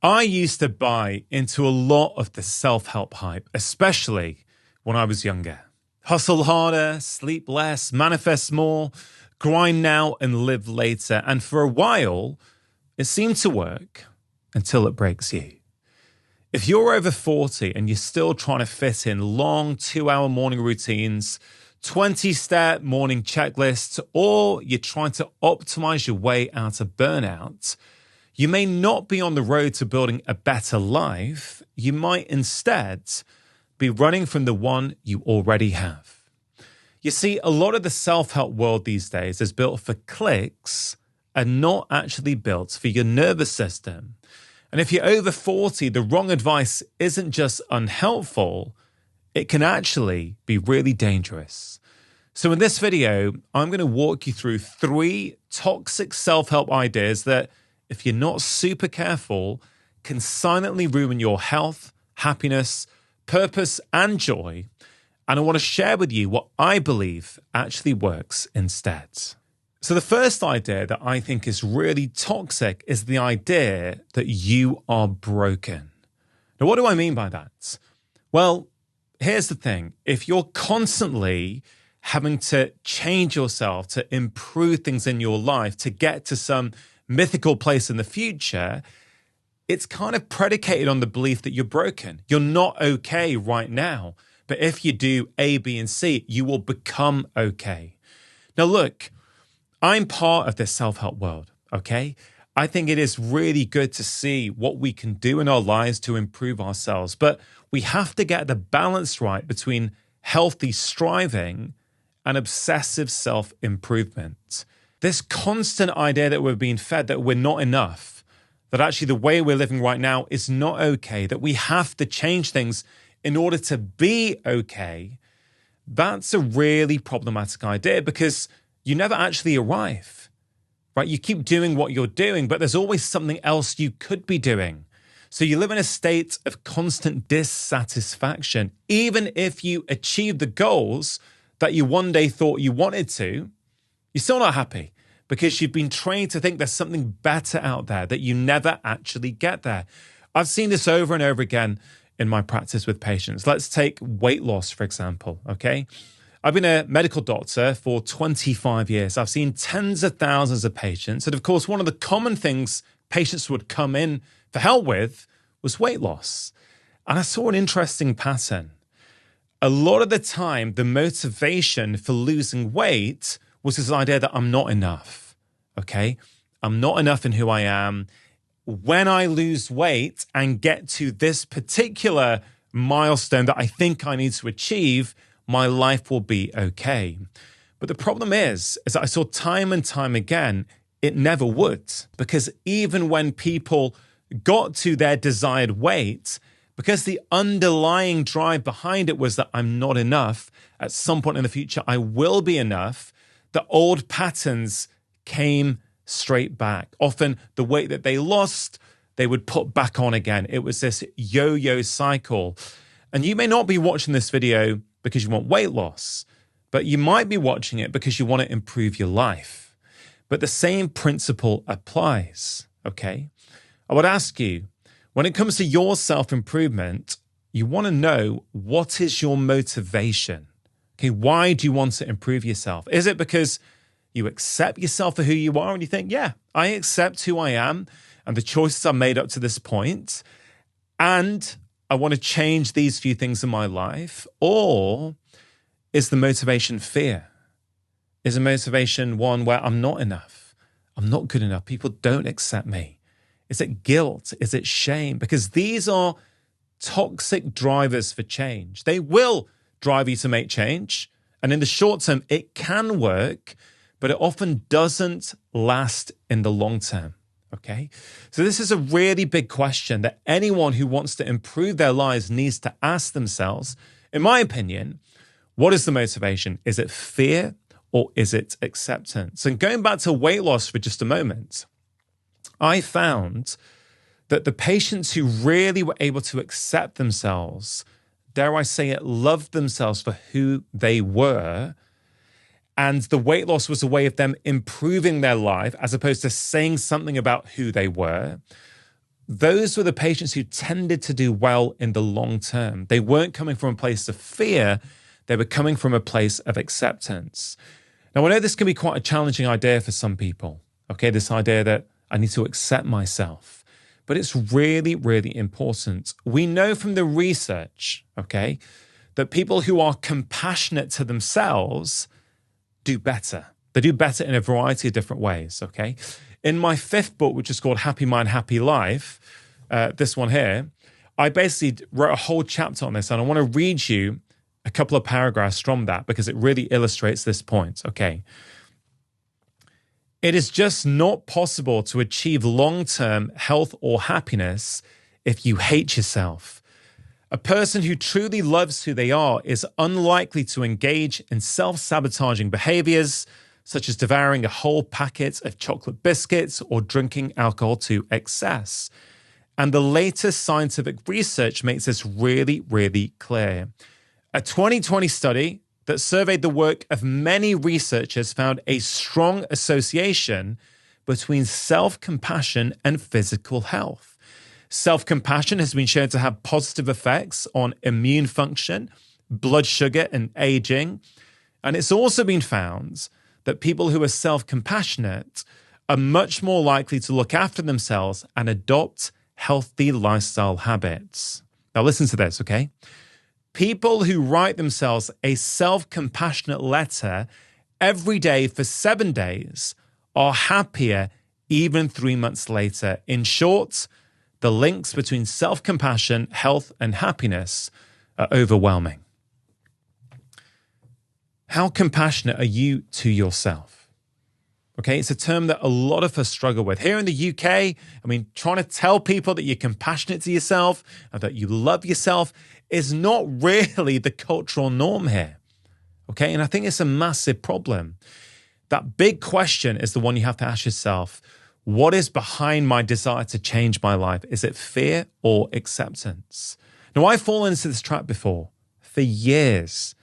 I used to buy into a lot of the self-help hype, especially when I was younger. Hustle harder, sleep less, manifest more, grind now and live later. And for a while, it seemed to work until it breaks you. If you're over 40 and you're still trying to fit in long 2-hour morning routines, 20-step morning checklists, or you're trying to optimize your way out of burnout, you may not be on the road to building a better life. You might instead be running from the one you already have. You see, a lot of the self-help world these days is built for clicks and not actually built for your nervous system. And if you're over 40, the wrong advice isn't just unhelpful, it can actually be really dangerous. So in this video, I'm going to walk you through 3 toxic self-help ideas that, if you're not super careful, can silently ruin your health, happiness, purpose, and joy. And I want to share with you what I believe actually works instead. So the first idea that I think is really toxic is the idea that you are broken. Now, what do I mean by that? Well, here's the thing. If you're constantly having to change yourself to improve things in your life, to get to some mythical place in the future, it's kind of predicated on the belief that you're broken. You're not okay right now. But if you do A, B, and C, you will become okay. Now, look, I'm part of this self-help world, okay? I think it is really good to see what we can do in our lives to improve ourselves. But we have to get the balance right between healthy striving and obsessive self-improvement. This constant idea that we're being fed that we're not enough, that actually the way we're living right now is not okay, that we have to change things in order to be okay, that's a really problematic idea because you never actually arrive, right? You keep doing what you're doing, but there's always something else you could be doing. So you live in a state of constant dissatisfaction. Even if you achieve the goals that you one day thought you wanted to, you're still not happy because you've been trained to think there's something better out there that you never actually get there. I've seen this over and over again in my practice with patients. Let's take weight loss, for example, okay? I've been a medical doctor for 25 years. I've seen tens of thousands of patients. And of course, one of the common things patients would come in for help with was weight loss. And I saw an interesting pattern. A lot of the time, the motivation for losing weight was this idea that I'm not enough, okay? I'm not enough in who I am. When I lose weight and get to this particular milestone that I think I need to achieve, my life will be okay. But the problem is that I saw time and time again, it never would. Because even when people got to their desired weight, because the underlying drive behind it was that I'm not enough, at some point in the future, I will be enough, the old patterns came straight back. Often the weight that they lost, they would put back on again. It was this yo-yo cycle. And you may not be watching this video because you want weight loss, but you might be watching it because you want to improve your life. But the same principle applies, okay? I would ask you, when it comes to your self-improvement, you want to know, what is your motivation? Okay, why do you want to improve yourself? Is it because you accept yourself for who you are and you think, yeah, I accept who I am and the choices I've made up to this point, and I want to change these few things in my life? Or is the motivation fear? Is the motivation one where I'm not enough? I'm not good enough. People don't accept me. Is it guilt? Is it shame? Because these are toxic drivers for change. They will drive you to make change. And in the short term, it can work, but it often doesn't last in the long term. Okay? So this is a really big question that anyone who wants to improve their lives needs to ask themselves. In my opinion, what is the motivation? Is it fear or is it acceptance? And going back to weight loss for just a moment, I found that the patients who really were able to accept themselves, dare I say it, loved themselves for who they were, and the weight loss was a way of them improving their life as opposed to saying something about who they were, those were the patients who tended to do well in the long term. They weren't coming from a place of fear. They were coming from a place of acceptance. Now, I know this can be quite a challenging idea for some people, okay? This idea that I need to accept myself. But it's really, really important. We know from the research, okay, that people who are compassionate to themselves do better. They do better in a variety of different ways, okay? In my 5th book, which is called Happy Mind, Happy Life, this one here, I basically wrote a whole chapter on this, and I want to read you a couple of paragraphs from that because it really illustrates this point, okay? It is just not possible to achieve long-term health or happiness if you hate yourself. A person who truly loves who they are is unlikely to engage in self-sabotaging behaviors, such as devouring a whole packet of chocolate biscuits or drinking alcohol to excess. And the latest scientific research makes this really, really clear. A 2020 study that surveyed the work of many researchers found a strong association between self-compassion and physical health. Self-compassion has been shown to have positive effects on immune function, blood sugar, and aging. And it's also been found that people who are self-compassionate are much more likely to look after themselves and adopt healthy lifestyle habits. Now listen to this, okay? People who write themselves a self-compassionate letter every day for 7 days are happier even 3 months later. In short, the links between self-compassion, health, and happiness are overwhelming. How compassionate are you to yourself? Okay, it's a term that a lot of us struggle with. Here in the UK, I mean, trying to tell people that you're compassionate to yourself and that you love yourself is not really the cultural norm here. Okay, and I think it's a massive problem. That big question is the one you have to ask yourself. What is behind my desire to change my life? Is it fear or acceptance? Now, I've fallen into this trap before for years,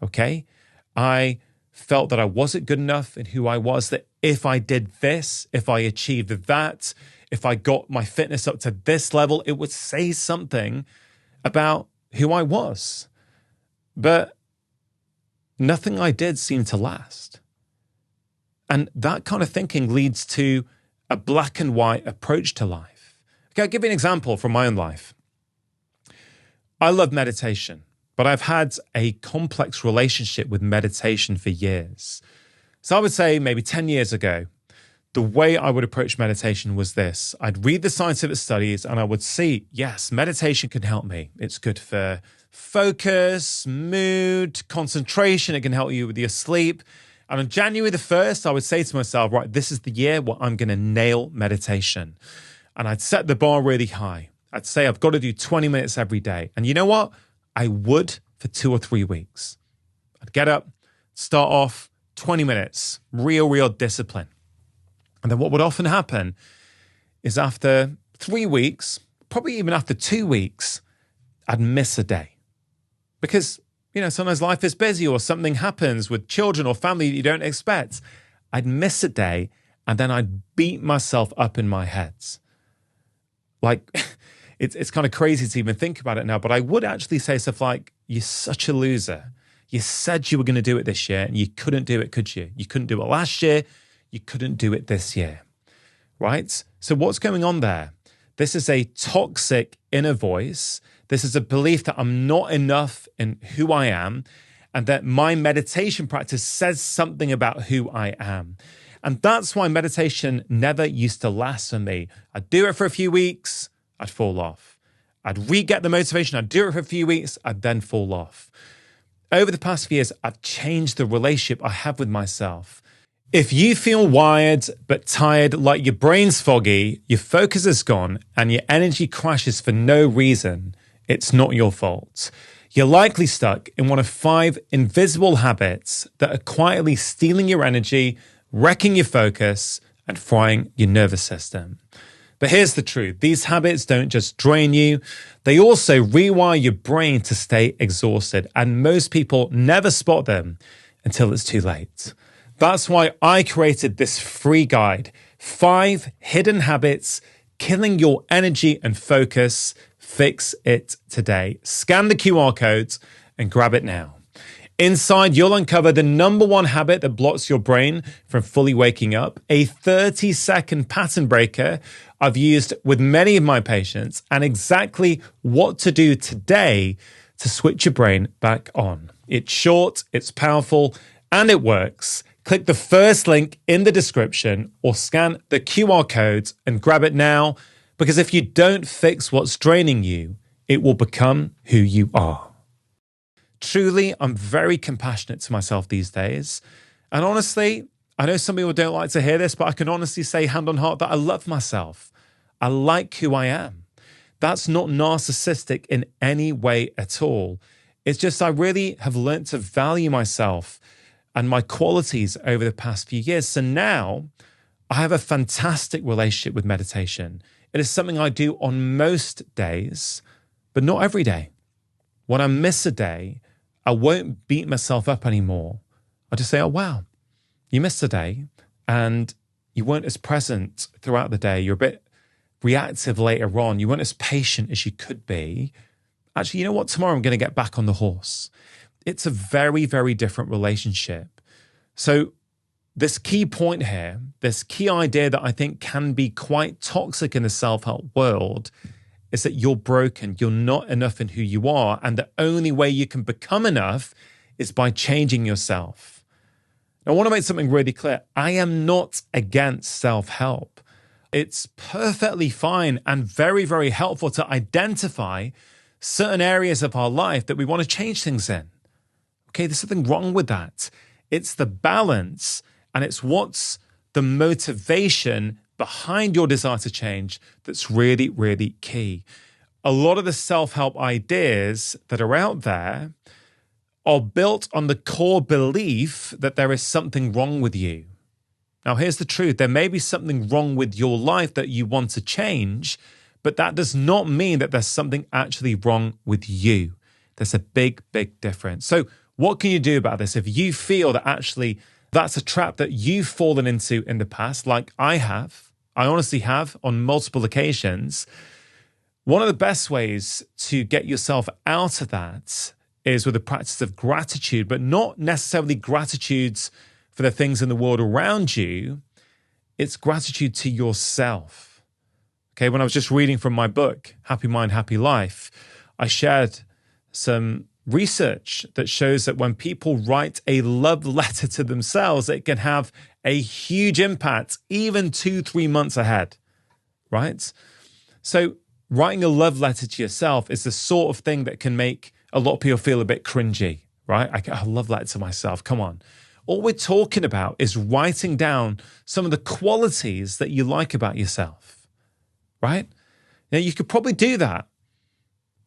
okay? I felt that I wasn't good enough in who I was, that if I did this, if I achieved that, if I got my fitness up to this level, it would say something about who I was. But nothing I did seemed to last. And that kind of thinking leads to a black and white approach to life. Okay, I'll give you an example from my own life. I love meditation, but I've had a complex relationship with meditation for years. So I would say maybe 10 years ago, the way I would approach meditation was this. I'd read the scientific studies and I would see, yes, meditation can help me. It's good for focus, mood, concentration. It can help you with your sleep. And on January the 1st, I would say to myself, right, this is the year where I'm going to nail meditation. And I'd set the bar really high. I'd say I've got to do 20 minutes every day. And you know what? I would for 2 or 3 weeks. I'd get up, start off 20 minutes, real discipline. And then what would often happen is after 3 weeks, probably even after 2 weeks, I'd miss a day. Because, you know, sometimes life is busy or something happens with children or family that you don't expect. I'd miss a day and then I'd beat myself up in my head. Like, it's kind of crazy to even think about it now, but I would actually say stuff like, you're such a loser. You said you were going to do it this year and you couldn't do it, could you? You couldn't do it last year. You couldn't do it this year, right? So what's going on there? This is a toxic inner voice. This is a belief that I'm not enough in who I am and that my meditation practice says something about who I am. And that's why meditation never used to last for me. I'd do it for a few weeks, I'd fall off. I'd re-get the motivation, I'd do it for a few weeks, I'd then fall off. Over the past few years, I've changed the relationship I have with myself. If you feel wired but tired, like your brain's foggy, your focus is gone, and your energy crashes for no reason, it's not your fault. You're likely stuck in one of 5 invisible habits that are quietly stealing your energy, wrecking your focus, and frying your nervous system. But here's the truth. These habits don't just drain you. They also rewire your brain to stay exhausted. And most people never spot them until it's too late. That's why I created this free guide, 5 hidden habits killing your energy and focus. Fix it today. Scan the QR codes and grab it now. Inside, you'll uncover the number one habit that blocks your brain from fully waking up, a 30-second pattern breaker I've used with many of my patients, and exactly what to do today to switch your brain back on. It's short, it's powerful, and it works. Click the first link in the description or scan the QR codes and grab it now, because if you don't fix what's draining you, it will become who you are. Truly, I'm very compassionate to myself these days. And honestly, I know some people don't like to hear this, but I can honestly say hand on heart that I love myself. I like who I am. That's not narcissistic in any way at all. It's just I really have learned to value myself and my qualities over the past few years. So now I have a fantastic relationship with meditation. It is something I do on most days, but not every day. When I miss a day, I won't beat myself up anymore. I'll just say, oh, wow, you missed a day and you weren't as present throughout the day. You're a bit reactive later on. You weren't as patient as you could be. Actually, you know what? Tomorrow I'm going to get back on the horse. It's a very, very different relationship. So this key point here, this key idea that I think can be quite toxic in the self-help world is that you're broken, you're not enough in who you are, and the only way you can become enough is by changing yourself. Now, I want to make something really clear. I am not against self-help. It's perfectly fine and very, very helpful to identify certain areas of our life that we want to change things in. Okay, there's something wrong with that. It's the balance and it's what's the motivation behind your desire to change that's really, really key. A lot of the self-help ideas that are out there are built on the core belief that there is something wrong with you. Now, here's the truth. There may be something wrong with your life that you want to change, but that does not mean that there's something actually wrong with you. There's a big, big difference. So what can you do about this? If you feel that actually that's a trap that you've fallen into in the past, like I honestly have on multiple occasions, one of the best ways to get yourself out of that is with the practice of gratitude, but not necessarily gratitudes for the things in the world around you. It's gratitude to yourself. Okay, when I was just reading from my book, Happy Mind, Happy Life, I shared some research that shows that when people write a love letter to themselves, it can have a huge impact even 2-3 months ahead, right? So writing a love letter to yourself is the sort of thing that can make a lot of people feel a bit cringy, right? I get a love letter to myself, come on. All we're talking about is writing down some of the qualities that you like about yourself, right? Now, you could probably do that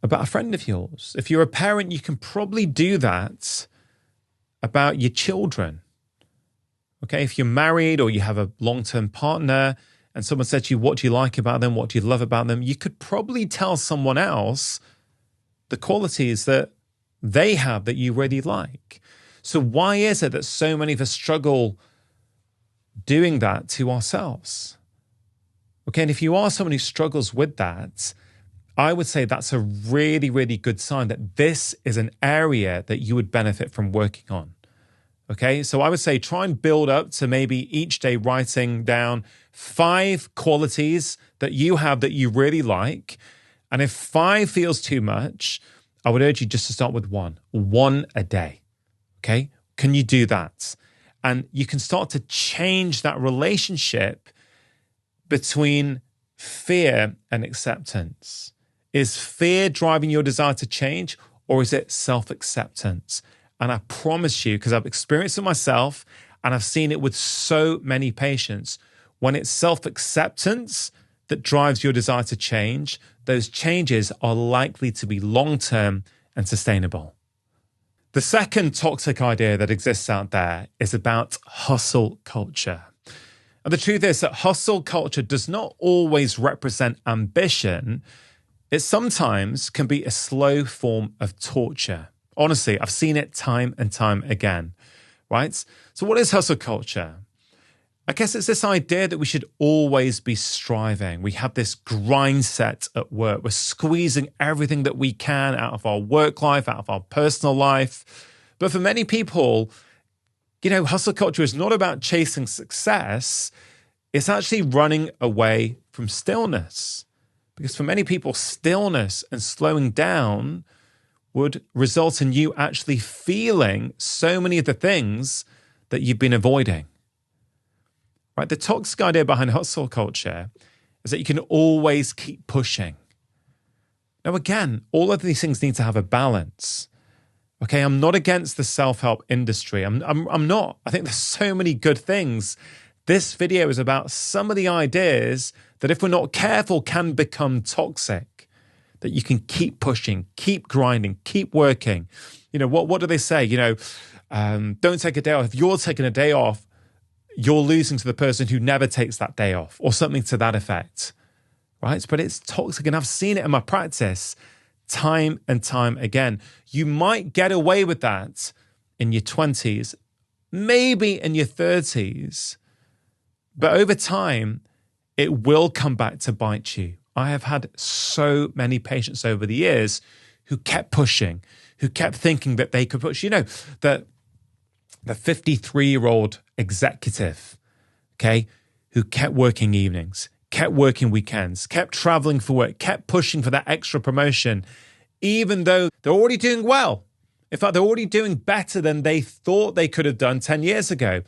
about a friend of yours. If you're a parent, you can probably do that about your children. Okay, if you're married or you have a long-term partner and someone said to you, what do you like about them? What do you love about them? You could probably tell someone else the qualities that they have that you really like. So why is it that so many of us struggle doing that to ourselves? Okay, and if you are someone who struggles with that, I would say that's a really, really good sign that this is an area that you would benefit from working on. Okay, so I would say try and build up to maybe each day writing down 5 qualities that you have that you really like. And if 5 feels too much, I would urge you just to start with one a day. Okay, can you do that? And you can start to change that relationship between fear and acceptance. Is fear driving your desire to change, or is it self-acceptance? And I promise you, because I've experienced it myself and I've seen it with so many patients, when it's self-acceptance that drives your desire to change, those changes are likely to be long-term and sustainable. The second toxic idea that exists out there is about hustle culture. And the truth is that hustle culture does not always represent ambition. It sometimes can be a slow form of torture. Honestly, I've seen it time and time again, right? So what is hustle culture? I guess it's this idea that we should always be striving. We have this grind set at work. We're squeezing everything that we can out of our work life, out of our personal life. But for many people, hustle culture is not about chasing success. It's actually running away from stillness. Because for many people, stillness and slowing down would result in you actually feeling so many of the things that you've been avoiding. Right? The toxic idea behind hustle culture is that you can always keep pushing. Now, again, all of these things need to have a balance. Okay, I'm not against the self-help industry. I'm not. I think there's so many good things. This video is about some of the ideas that, if we're not careful, can become toxic. That you can keep pushing, keep grinding, keep working. What do they say? Don't take a day off. If you're taking a day off, you're losing to the person who never takes that day off, or something to that effect, right? But it's toxic, and I've seen it in my practice time and time again. You might get away with that in your 20s, maybe in your 30s, but over time, it will come back to bite you. I have had so many patients over the years who kept pushing, who kept thinking that they could push. That the 53-year-old executive, okay, who kept working evenings, kept working weekends, kept traveling for work, kept pushing for that extra promotion, even though they're already doing well. In fact, they're already doing better than they thought they could have done 10 years ago.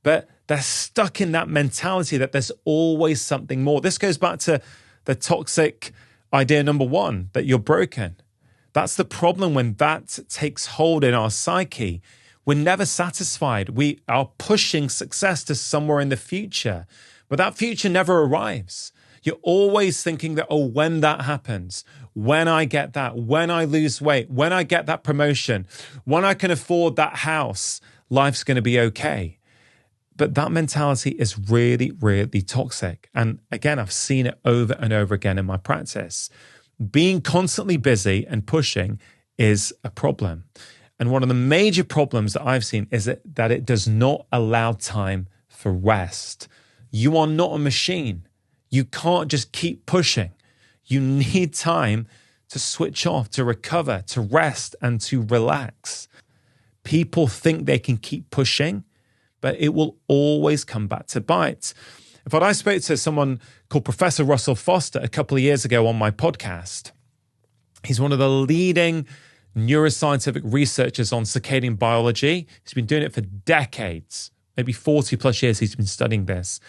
But they're stuck in that mentality that there's always something more. This goes back to the toxic idea number one, that you're broken. That's the problem when that takes hold in our psyche. We're never satisfied. We are pushing success to somewhere in the future, but that future never arrives. You're always thinking that, when that happens, when I get that, when I lose weight, when I get that promotion, when I can afford that house, life's going to be okay. But that mentality is really, really toxic. And again, I've seen it over and over again in my practice. Being constantly busy and pushing is a problem. And one of the major problems that I've seen is that it does not allow time for rest. You are not a machine. You can't just keep pushing. You need time to switch off, to recover, to rest, and to relax. People think they can keep pushing, but it will always come back to bite. In fact, I spoke to someone called Professor Russell Foster a couple of years ago on my podcast. He's one of the leading neuroscientific researchers on circadian biology. He's been doing it for decades, maybe 40 plus years he's been studying this.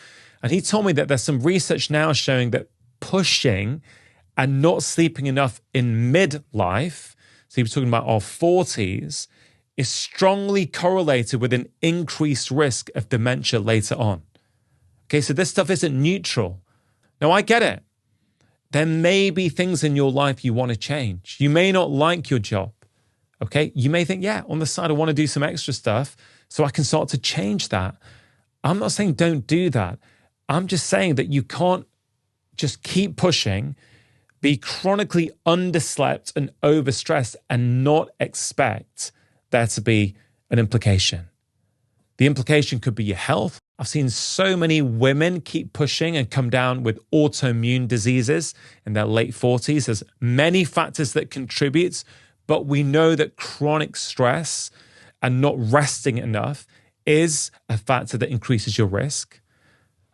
And he told me that there's some research now showing that pushing and not sleeping enough in midlife, so he was talking about our 40s, is strongly correlated with an increased risk of dementia later on. Okay, so this stuff isn't neutral. Now, I get it. There may be things in your life you want to change. You may not like your job, okay? You may think, on the side, I want to do some extra stuff so I can start to change that. I'm not saying don't do that. I'm just saying that you can't just keep pushing, be chronically underslept and overstressed, and not expect there to be an implication. The implication could be your health. I've seen so many women keep pushing and come down with autoimmune diseases in their late 40s. There's many factors that contribute, but we know that chronic stress and not resting enough is a factor that increases your risk.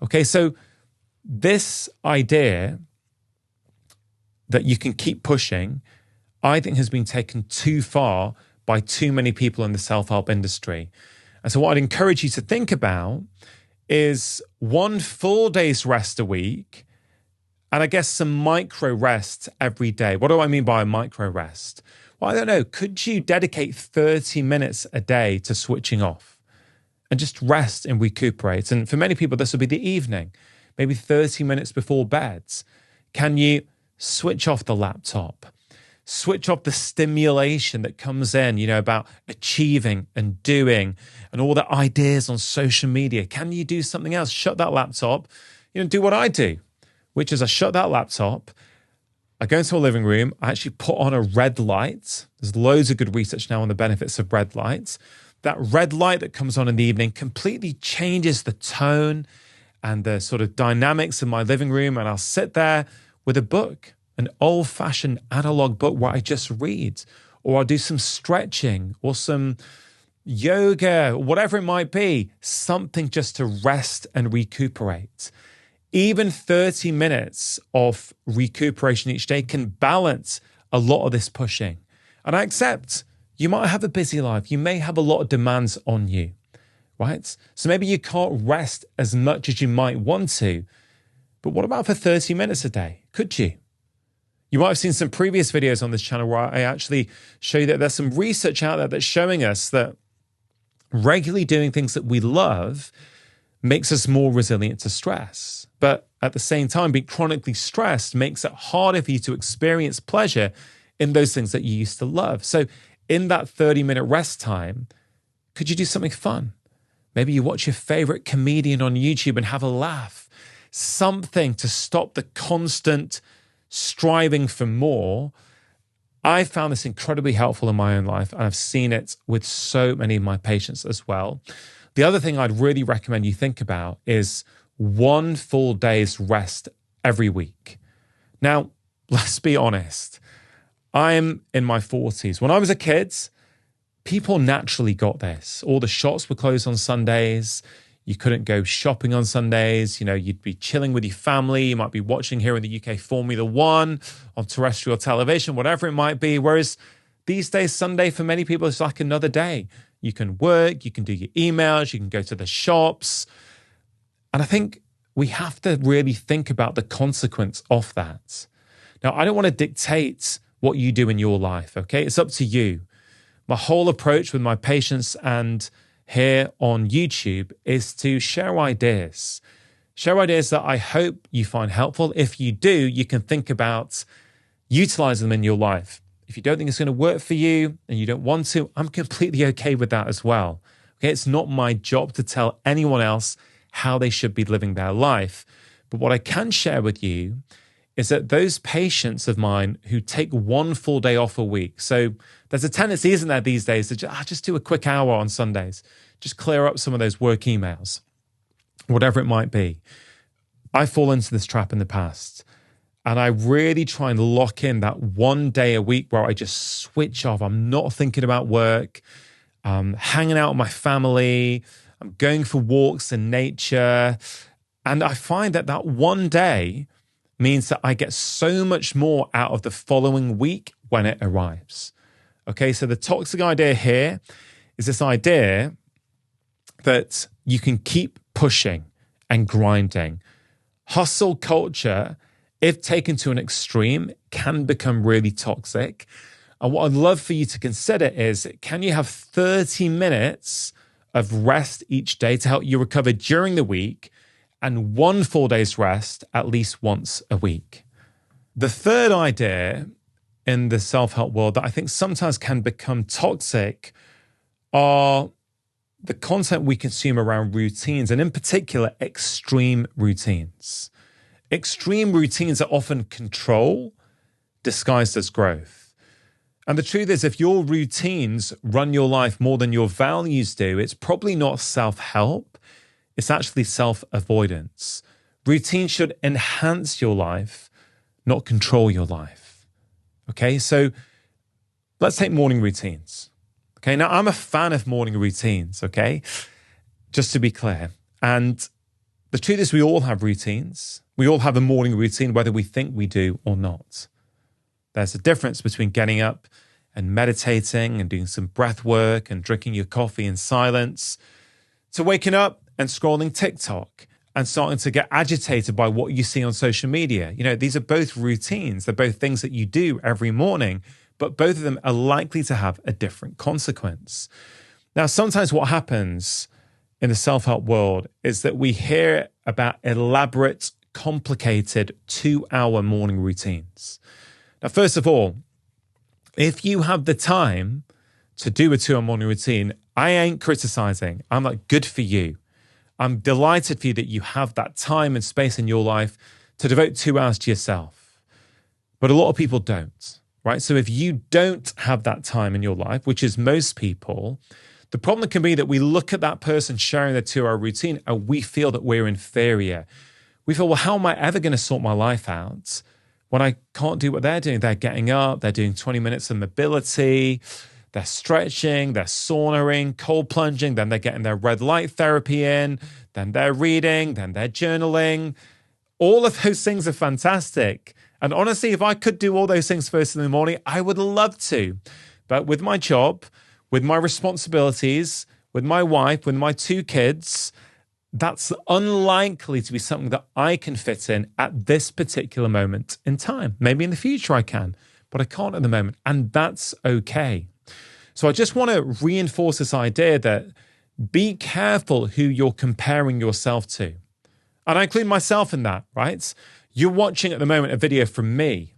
Okay, so this idea that you can keep pushing, I think has been taken too far by too many people in the self-help industry. And so what I'd encourage you to think about is 1 full day's rest a week, and I guess some micro rest every day. What do I mean by a micro rest? Well, I don't know. Could you dedicate 30 minutes a day to switching off and just rest and recuperate? And for many people, this will be the evening, maybe 30 minutes before bed. Can you switch off the laptop? Switch off the stimulation that comes in, about achieving and doing and all the ideas on social media. Can you do something else? Shut that laptop, do what I do, which is I shut that laptop, I go into a living room, I actually put on a red light. There's loads of good research now on the benefits of red lights. that red light that comes on in the evening completely changes the tone and the sort of dynamics in my living room. And I'll sit there with a book, an old-fashioned analog book where I just read, or I'll do some stretching or some yoga, whatever it might be, something just to rest and recuperate. Even 30 minutes of recuperation each day can balance a lot of this pushing. And I accept you might have a busy life. You may have a lot of demands on you, right? So maybe you can't rest as much as you might want to. But what about for 30 minutes a day? Could you? You might have seen some previous videos on this channel where I actually show you that there's some research out there that's showing us that regularly doing things that we love makes us more resilient to stress. But at the same time, being chronically stressed makes it harder for you to experience pleasure in those things that you used to love. So in that 30-minute rest time, could you do something fun? Maybe you watch your favorite comedian on YouTube and have a laugh. Something to stop the constant striving for more. I found this incredibly helpful in my own life, and I've seen it with so many of my patients as well. The other thing I'd really recommend you think about is one full day's rest every week. Now, let's be honest. I'm in my 40s. When I was a kid, people naturally got this. All the shops were closed on Sundays. You couldn't go shopping on Sundays. You'd be chilling with your family. You might be watching here in the UK Formula One on terrestrial television, whatever it might be. Whereas these days, Sunday for many people is like another day. You can work, you can do your emails, you can go to the shops. And I think we have to really think about the consequence of that. Now, I don't want to dictate what you do in your life, okay? It's up to you. My whole approach with my patients and here on YouTube is to share ideas. Share ideas that I hope you find helpful. If you do, you can think about utilizing them in your life. If you don't think it's going to work for you and you don't want to, I'm completely okay with that as well. Okay, it's not my job to tell anyone else how they should be living their life. But what I can share with you is that those patients of mine who take one full day off a week, so there's a tendency, isn't there, these days, to just do a quick hour on Sundays, just clear up some of those work emails, whatever it might be. I fall into this trap in the past, and I really try and lock in that one day a week where I just switch off. I'm not thinking about work, hanging out with my family, I'm going for walks in nature, and I find that that one day means that I get so much more out of the following week when it arrives. Okay, so the toxic idea here is this idea that you can keep pushing and grinding. Hustle culture, if taken to an extreme, can become really toxic. And what I'd love for you to consider is, can you have 30 minutes of rest each day to help you recover during the week, and one full day's rest at least once a week? The third idea in the self-help world that I think sometimes can become toxic are the content we consume around routines, and in particular, extreme routines. Extreme routines are often control disguised as growth. And the truth is, if your routines run your life more than your values do, it's probably not self-help. It's actually self-avoidance. Routine should enhance your life, not control your life. Okay, so let's take morning routines. Okay, now I'm a fan of morning routines, okay? Just to be clear. And the truth is, we all have routines. We all have a morning routine, whether we think we do or not. There's a difference between getting up and meditating and doing some breath work and drinking your coffee in silence, to waking up and scrolling TikTok and starting to get agitated by what you see on social media. These are both routines. They're both things that you do every morning, but both of them are likely to have a different consequence. Now, sometimes what happens in the self-help world is that we hear about elaborate, complicated 2-hour morning routines. Now, first of all, if you have the time to do a 2-hour morning routine, I ain't criticizing. I'm like, good for you. I'm delighted for you that you have that time and space in your life to devote 2 hours to yourself. But a lot of people don't, right? So if you don't have that time in your life, which is most people, The problem can be that we look at that person sharing their 2-hour routine and we feel that we're inferior. We feel, well, how am I ever going to sort my life out when I can't do what they're doing? They're getting up, they're doing 20 minutes of mobility, they're stretching, they're saunaing, cold plunging, then they're getting their red light therapy in, then they're reading, then they're journaling. All of those things are fantastic. And honestly, if I could do all those things first in the morning, I would love to. But with my job, with my responsibilities, with my wife, with my 2 kids, that's unlikely to be something that I can fit in at this particular moment in time. Maybe in the future I can, but I can't at the moment. And that's okay. So I just want to reinforce this idea that be careful who you're comparing yourself to. And I include myself in that, right? You're watching at the moment a video from me.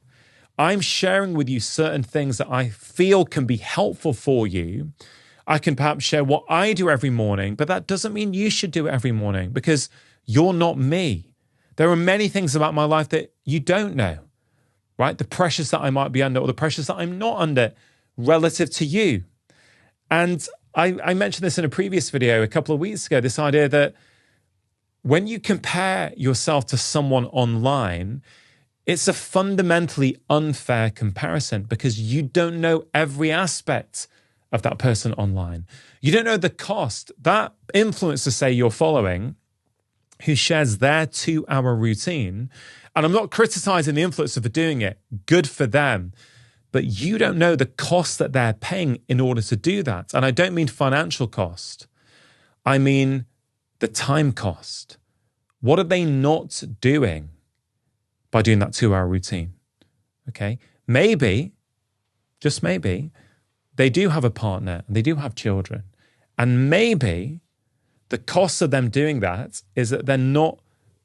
I'm sharing with you certain things that I feel can be helpful for you. I can perhaps share what I do every morning, but that doesn't mean you should do it every morning because you're not me. There are many things about my life that you don't know, right? The pressures that I might be under or the pressures that I'm not under relative to you. And I mentioned this in a previous video a couple of weeks ago, this idea that when you compare yourself to someone online, it's a fundamentally unfair comparison because you don't know every aspect of that person online. You don't know the cost. That influencer, say you're following, who shares their 2-hour routine, and I'm not criticizing the influencer for doing it, good for them, but you don't know the cost that they're paying in order to do that. And I don't mean financial cost. I mean the time cost. What are they not doing by doing that 2-hour routine? Okay, maybe, just maybe, they do have a partner and they do have children. And maybe the cost of them doing that is that they're not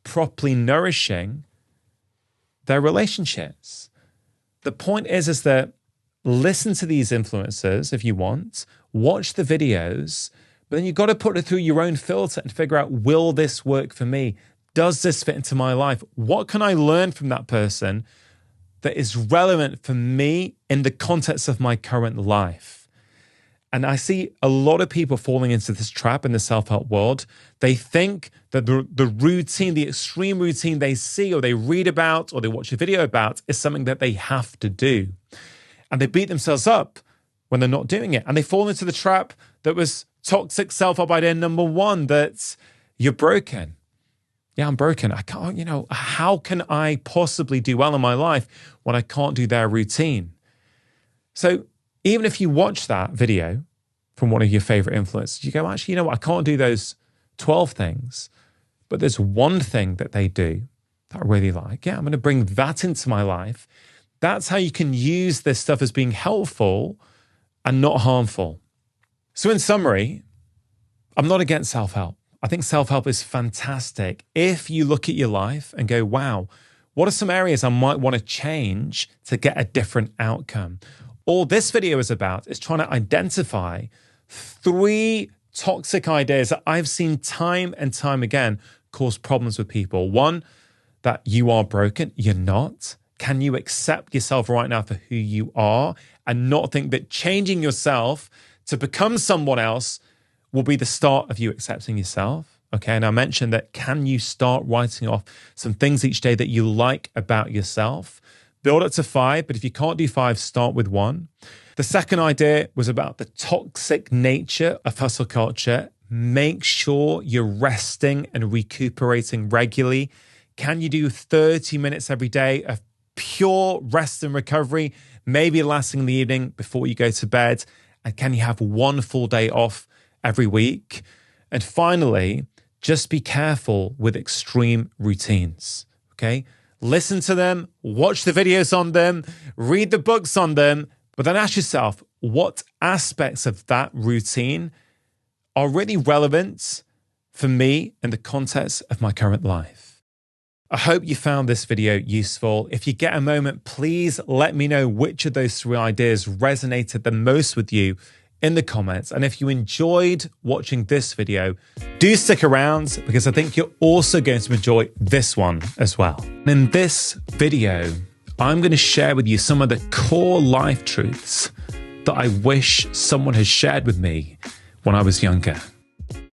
properly nourishing their relationships. The point is that listen to these influencers if you want, watch the videos, but then you've got to put it through your own filter and figure out, will this work for me? Does this fit into my life? What can I learn from that person that is relevant for me in the context of my current life? And I see a lot of people falling into this trap in the self-help world. They think that the routine, the extreme routine they see or they read about or they watch a video about is something that they have to do. And they beat themselves up when they're not doing it. And they fall into the trap that was toxic self-help idea number 1, that you're broken. Yeah, I'm broken. I can't, how can I possibly do well in my life when I can't do their routine? So even if you watch that video from one of your favorite influencers, you go, actually, I can't do those 12 things, but there's one thing that they do that I really like. Yeah, I'm going to bring that into my life. That's how you can use this stuff as being helpful and not harmful. So in summary, I'm not against self-help. I think self-help is fantastic. If you look at your life and go, wow, what are some areas I might want to change to get a different outcome? All this video is about is trying to identify 3 toxic ideas that I've seen time and time again cause problems with people. 1, that you are broken. You're not. Can you accept yourself right now for who you are and not think that changing yourself to become someone else will be the start of you accepting yourself? Okay, and I mentioned that, can you start writing off some things each day that you like about yourself? Build up to 5, but if you can't do 5, start with 1. The second idea was about the toxic nature of hustle culture. Make sure you're resting and recuperating regularly. Can you do 30 minutes every day of pure rest and recovery, maybe lasting in the evening before you go to bed? And can you have 1 full day off every week? And finally, just be careful with extreme routines, okay? Listen to them, watch the videos on them, read the books on them, but then ask yourself, what aspects of that routine are really relevant for me in the context of my current life? I hope you found this video useful. If you get a moment, please let me know which of those 3 ideas resonated the most with you in the comments. And if you enjoyed watching this video, do stick around because I think you're also going to enjoy this one as well. In this video, I'm going to share with you some of the core life truths that I wish someone had shared with me when I was younger.